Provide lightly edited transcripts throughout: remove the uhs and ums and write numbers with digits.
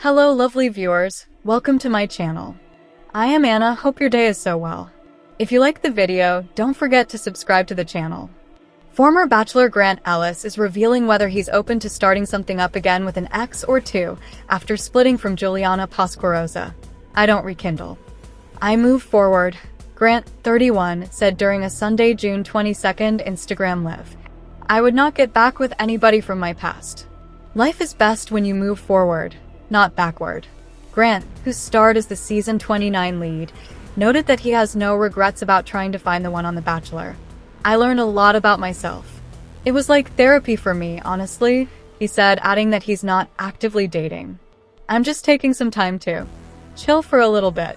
Hello lovely viewers, welcome to my channel. I am Anna, hope your day is so well. If you like the video, don't forget to subscribe to the channel. Former Bachelor Grant Ellis is revealing whether he's open to starting something up again with an ex or two after splitting from Juliana Pasquarosa. I don't rekindle. I move forward, Grant, 31, said during a Sunday, June 22nd Instagram Live. I would not get back with anybody from my past. Life is best when you move forward, not backward. Grant, who starred as the season 29 lead, noted that he has no regrets about trying to find the one on The Bachelor. I learned a lot about myself. It was like therapy for me, honestly, he said, adding that he's not actively dating. I'm just taking some time to chill for a little bit.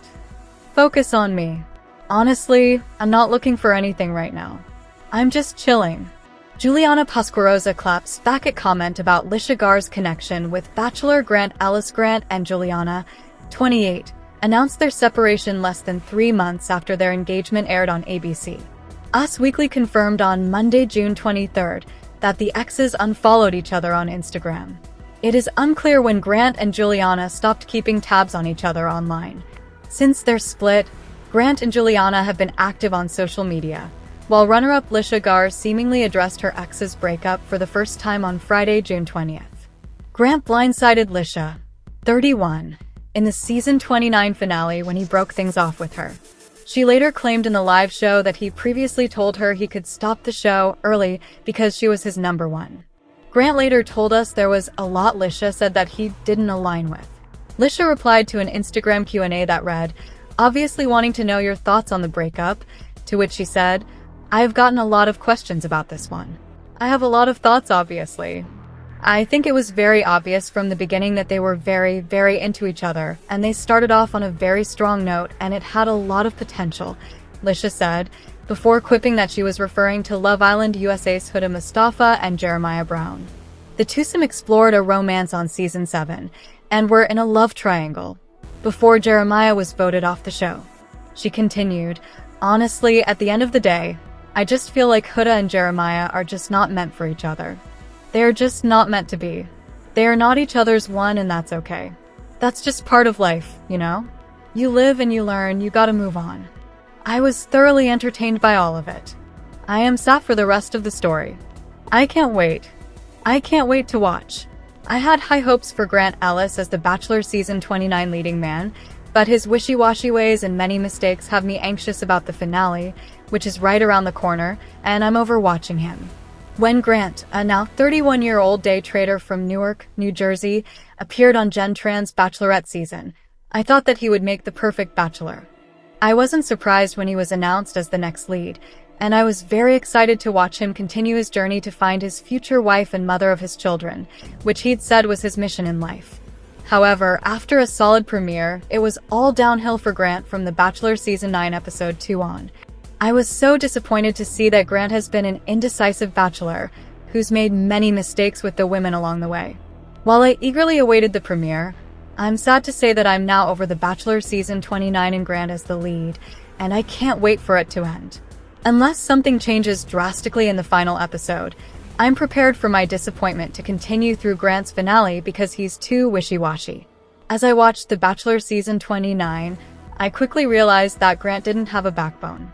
Focus on me. Honestly, I'm not looking for anything right now. I'm just chilling. Juliana Pasquarosa claps back at comment about Lisha Gar's connection with Bachelor Grant Ellis. Grant and Juliana, 28, announced their separation less than 3 months after their engagement aired on ABC. Us Weekly confirmed on Monday, June 23rd, that the exes unfollowed each other on Instagram. It is unclear when Grant and Juliana stopped keeping tabs on each other online. Since their split, Grant and Juliana have been active on social media, while runner-up Lisha Gar seemingly addressed her ex's breakup for the first time on Friday, June 20th. Grant blindsided Lisha, 31, in the season 29 finale when he broke things off with her. She later claimed in the live show that he previously told her he could stop the show early because she was his number one. Grant later told us there was a lot Lisha said that he didn't align with. Lisha replied to an Instagram Q&A that read, "Obviously wanting to know your thoughts on the breakup," to which she said, "I have gotten a lot of questions about this one. I have a lot of thoughts, obviously. I think it was very obvious from the beginning that they were very, very into each other, and they started off on a very strong note, and it had a lot of potential," Lisha said, before quipping that she was referring to Love Island USA's Huda Mustafa and Jeremiah Brown. The twosome explored a romance on season 7, and were in a love triangle, before Jeremiah was voted off the show. She continued, "Honestly, at the end of the day, I just feel like Huda and Jeremiah are just not meant for each other. They are just not meant to be. They are not each other's one, and that's okay. That's just part of life, you know? You live and you learn, you gotta move on." I was thoroughly entertained by all of it. I am set for the rest of the story. I can't wait. I can't wait to watch. I had high hopes for Grant Ellis as the Bachelor season 29 leading man, but his wishy-washy ways and many mistakes have me anxious about the finale, which is right around the corner, and I'm over watching him. When Grant, a now 31-year-old day trader from Newark, New Jersey, appeared on Jen Tran's Bachelorette season, I thought that he would make the perfect bachelor. I wasn't surprised when he was announced as the next lead, and I was very excited to watch him continue his journey to find his future wife and mother of his children, which he'd said was his mission in life. However, after a solid premiere, it was all downhill for Grant from The Bachelor Season 9 Episode 2 on. I was so disappointed to see that Grant has been an indecisive bachelor, who's made many mistakes with the women along the way. While I eagerly awaited the premiere, I'm sad to say that I'm now over The Bachelor Season 29 and Grant as the lead, and I can't wait for it to end. Unless something changes drastically in the final episode, I'm prepared for my disappointment to continue through Grant's finale because he's too wishy-washy. As I watched The Bachelor Season 29, I quickly realized that Grant didn't have a backbone.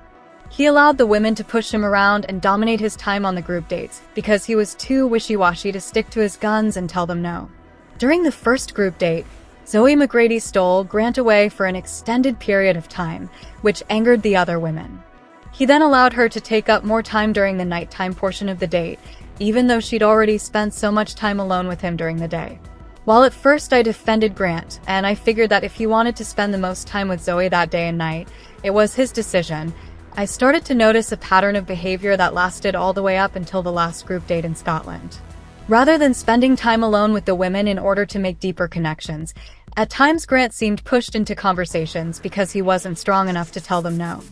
He allowed the women to push him around and dominate his time on the group dates because he was too wishy-washy to stick to his guns and tell them no. During the first group date, Zoe McGrady stole Grant away for an extended period of time, which angered the other women. He then allowed her to take up more time during the nighttime portion of the date, even though she'd already spent so much time alone with him during the day. While at first I defended Grant, and I figured that if he wanted to spend the most time with Zoe that day and night, it was his decision, I started to notice a pattern of behavior that lasted all the way up until the last group date in Scotland. Rather than spending time alone with the women in order to make deeper connections, at times Grant seemed pushed into conversations because he wasn't strong enough to tell them no.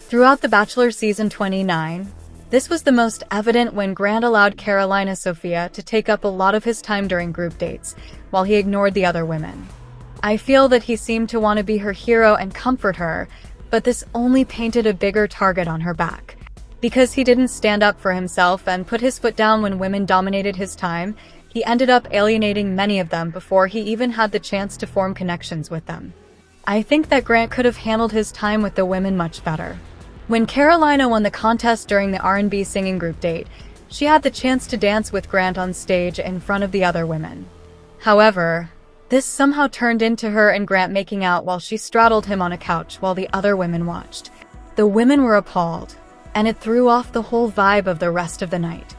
Throughout The Bachelor Season 29, this was the most evident when Grant allowed Carolina Sofia to take up a lot of his time during group dates, while he ignored the other women. I feel that he seemed to want to be her hero and comfort her, but this only painted a bigger target on her back. Because he didn't stand up for himself and put his foot down when women dominated his time, he ended up alienating many of them before he even had the chance to form connections with them. I think that Grant could have handled his time with the women much better. When Carolina won the contest during the R&B singing group date, she had the chance to dance with Grant on stage in front of the other women. However, this somehow turned into her and Grant making out while she straddled him on a couch while the other women watched. The women were appalled, and it threw off the whole vibe of the rest of the night.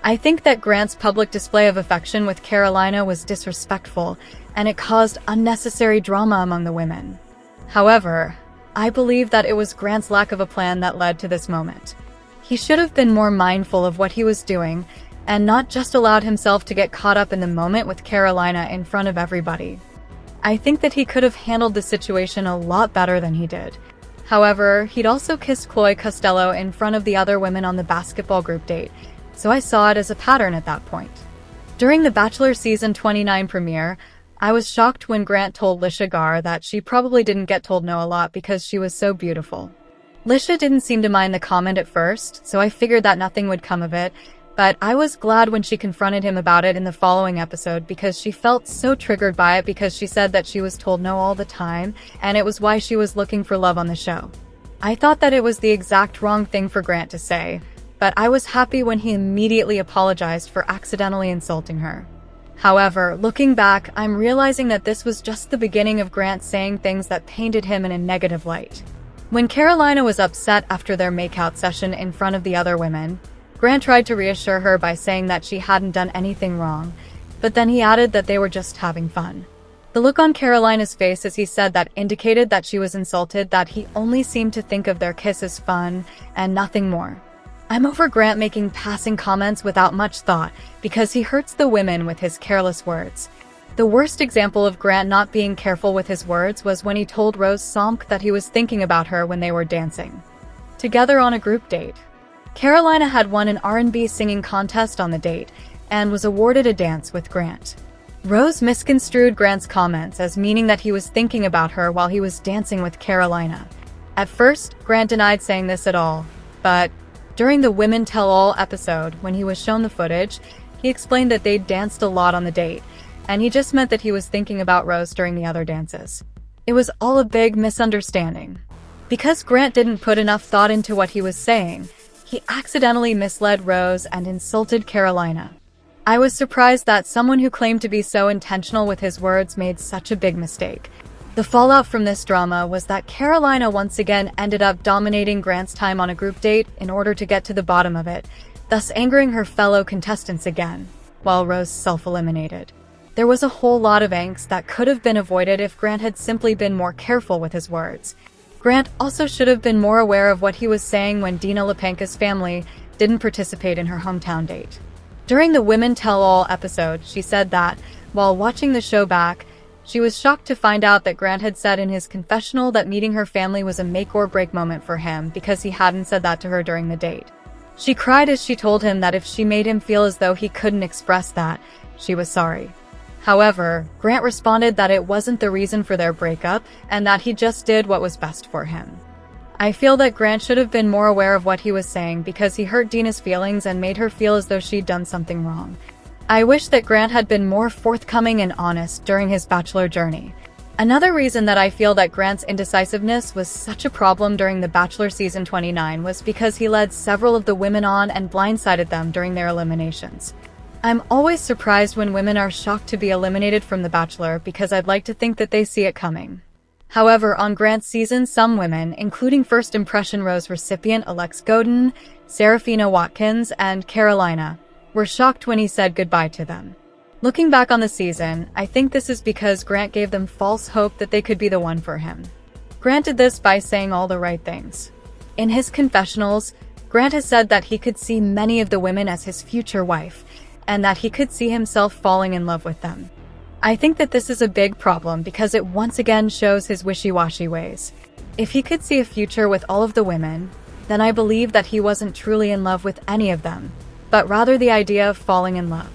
I think that Grant's public display of affection with Carolina was disrespectful, and it caused unnecessary drama among the women. However, I believe that it was Grant's lack of a plan that led to this moment. He should have been more mindful of what he was doing, and not just allowed himself to get caught up in the moment with Carolina in front of everybody. I think that he could have handled the situation a lot better than he did. However, he'd also kissed Chloe Costello in front of the other women on the basketball group date, so I saw it as a pattern at that point. During the Bachelor Season 29 premiere, I was shocked when Grant told Lisha Gar that she probably didn't get told no a lot because she was so beautiful. Lisha didn't seem to mind the comment at first, so I figured that nothing would come of it, but I was glad when she confronted him about it in the following episode because she felt so triggered by it because she said that she was told no all the time, and it was why she was looking for love on the show. I thought that it was the exact wrong thing for Grant to say, but I was happy when he immediately apologized for accidentally insulting her. However, looking back, I'm realizing that this was just the beginning of Grant saying things that painted him in a negative light. When Carolina was upset after their makeout session in front of the other women, Grant tried to reassure her by saying that she hadn't done anything wrong, but then he added that they were just having fun. The look on Carolina's face as he said that indicated that she was insulted, that he only seemed to think of their kiss as fun and nothing more. I'm over Grant making passing comments without much thought because he hurts the women with his careless words. The worst example of Grant not being careful with his words was when he told Rose Somk that he was thinking about her when they were dancing together on a group date. Carolina had won an R&B singing contest on the date and was awarded a dance with Grant. Rose misconstrued Grant's comments as meaning that he was thinking about her while he was dancing with Carolina. At first, Grant denied saying this at all, but during the Women Tell All episode, when he was shown the footage, he explained that they'd danced a lot on the date, and he just meant that he was thinking about Rose during the other dances. It was all a big misunderstanding. Because Grant didn't put enough thought into what he was saying, he accidentally misled Rose and insulted Carolina. I was surprised that someone who claimed to be so intentional with his words made such a big mistake. The fallout from this drama was that Carolina once again ended up dominating Grant's time on a group date in order to get to the bottom of it, thus angering her fellow contestants again, while Rose self-eliminated. There was a whole lot of angst that could have been avoided if Grant had simply been more careful with his words. Grant also should have been more aware of what he was saying when Dina Lepanka's family didn't participate in her hometown date. During the Women Tell All episode, she said that, while watching the show back, she was shocked to find out that Grant had said in his confessional that meeting her family was a make-or-break moment for him because he hadn't said that to her during the date. She cried as she told him that if she made him feel as though he couldn't express that, she was sorry. However, Grant responded that it wasn't the reason for their breakup and that he just did what was best for him. I feel that Grant should have been more aware of what he was saying because he hurt Dina's feelings and made her feel as though she'd done something wrong. I wish that Grant had been more forthcoming and honest during his Bachelor journey. Another reason that I feel that Grant's indecisiveness was such a problem during the Bachelor Season 29 was because he led several of the women on and blindsided them during their eliminations. I'm always surprised when women are shocked to be eliminated from The Bachelor because I'd like to think that they see it coming. However, on Grant's season, some women, including First Impression Rose recipient Alex Godin, Serafina Watkins, and Carolina, were shocked when he said goodbye to them. Looking back on the season, I think this is because Grant gave them false hope that they could be the one for him. Grant did this by saying all the right things. In his confessionals, Grant has said that he could see many of the women as his future wife, and that he could see himself falling in love with them. I think that this is a big problem because it once again shows his wishy-washy ways. If he could see a future with all of the women, then I believe that he wasn't truly in love with any of them, but rather the idea of falling in love.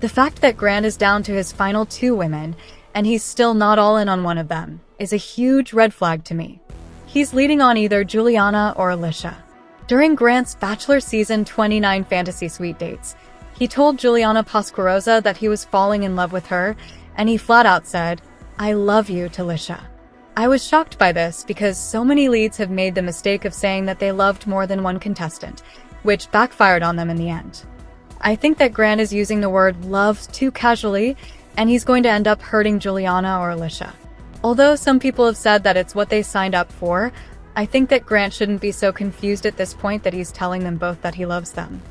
The fact that Grant is down to his final 2 women, and he's still not all in on one of them, is a huge red flag to me. He's leading on either Juliana or Alicia. During Grant's Bachelor Season 29 fantasy suite dates, He told Juliana Pasquarosa that he was falling in love with her, and he flat out said, "I love you," to Lisha. I was shocked by this because so many leads have made the mistake of saying that they loved more than one contestant, which backfired on them in the end. I think that Grant is using the word love too casually, and he's going to end up hurting Juliana or Lisha. Although some people have said that it's what they signed up for, I think that Grant shouldn't be so confused at this point that he's telling them both that he loves them.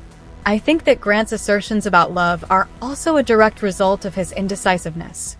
I think that Grant's assertions about love are also a direct result of his indecisiveness.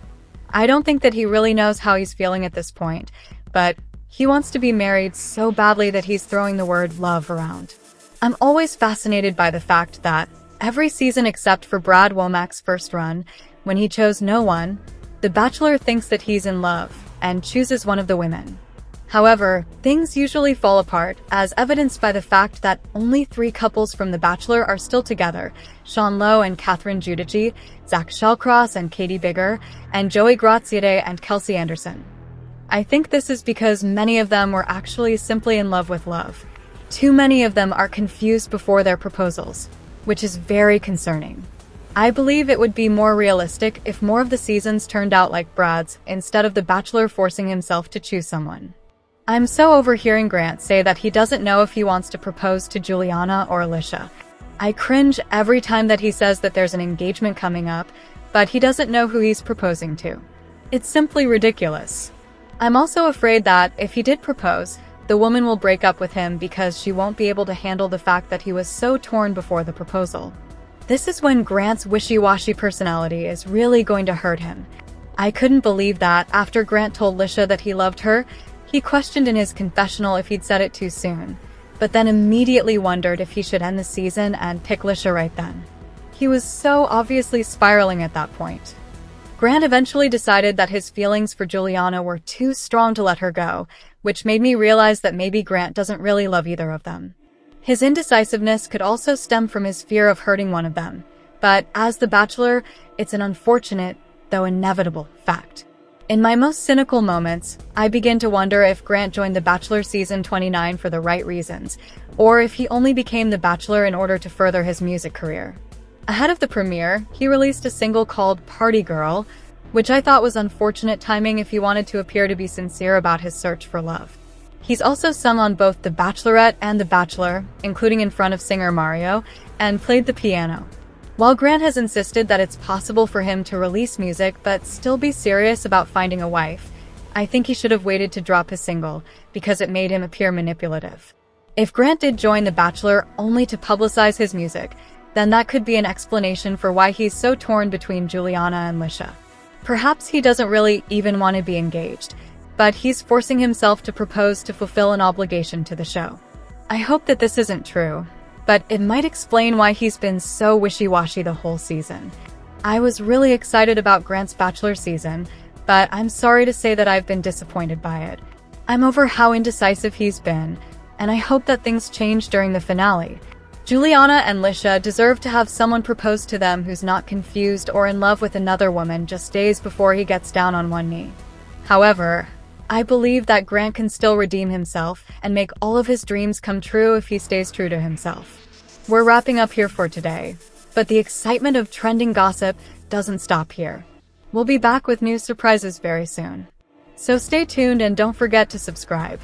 I don't think that he really knows how he's feeling at this point, but he wants to be married so badly that he's throwing the word love around. I'm always fascinated by the fact that every season except for Brad Womack's first run, when he chose no one, the Bachelor thinks that he's in love and chooses one of the women. However, things usually fall apart, as evidenced by the fact that only 3 couples from The Bachelor are still together: Sean Lowe and Catherine Giudice, Zach Shallcross and Katie Bigger, and Joey Graziadei and Kelsey Anderson. I think this is because many of them were actually simply in love with love. Too many of them are confused before their proposals, which is very concerning. I believe it would be more realistic if more of the seasons turned out like Brad's, instead of The Bachelor forcing himself to choose someone. I'm so over hearing Grant say that he doesn't know if he wants to propose to Juliana or Lisha. I cringe every time that he says that there's an engagement coming up, but he doesn't know who he's proposing to. It's simply ridiculous. I'm also afraid that if he did propose, the woman will break up with him because she won't be able to handle the fact that he was so torn before the proposal. This is when Grant's wishy-washy personality is really going to hurt him. I couldn't believe that after Grant told Lisha that he loved her, he questioned in his confessional if he'd said it too soon, but then immediately wondered if he should end the season and pick Lisha right then. He was so obviously spiraling at that point. Grant eventually decided that his feelings for Juliana were too strong to let her go, which made me realize that maybe Grant doesn't really love either of them. His indecisiveness could also stem from his fear of hurting one of them, but as The Bachelor, it's an unfortunate, though inevitable, fact. In my most cynical moments, I begin to wonder if Grant joined The Bachelor Season 29 for the right reasons, or if he only became The Bachelor in order to further his music career. Ahead of the premiere, he released a single called Party Girl, which I thought was unfortunate timing if he wanted to appear to be sincere about his search for love. He's also sung on both The Bachelorette and The Bachelor, including in front of singer Mario, and played the piano. While Grant has insisted that it's possible for him to release music but still be serious about finding a wife, I think he should have waited to drop his single because it made him appear manipulative. If Grant did join The Bachelor only to publicize his music, then that could be an explanation for why he's so torn between Juliana and Lisha. Perhaps he doesn't really even want to be engaged, but he's forcing himself to propose to fulfill an obligation to the show. I hope that this isn't true, but it might explain why he's been so wishy-washy the whole season. I was really excited about Grant's Bachelor season, but I'm sorry to say that I've been disappointed by it. I'm over how indecisive he's been, and I hope that things change during the finale. Juliana and Lisha deserve to have someone propose to them who's not confused or in love with another woman just days before he gets down on one knee. However, I believe that Grant can still redeem himself and make all of his dreams come true if he stays true to himself. We're wrapping up here for today, but the excitement of trending gossip doesn't stop here. We'll be back with new surprises very soon. So stay tuned and don't forget to subscribe.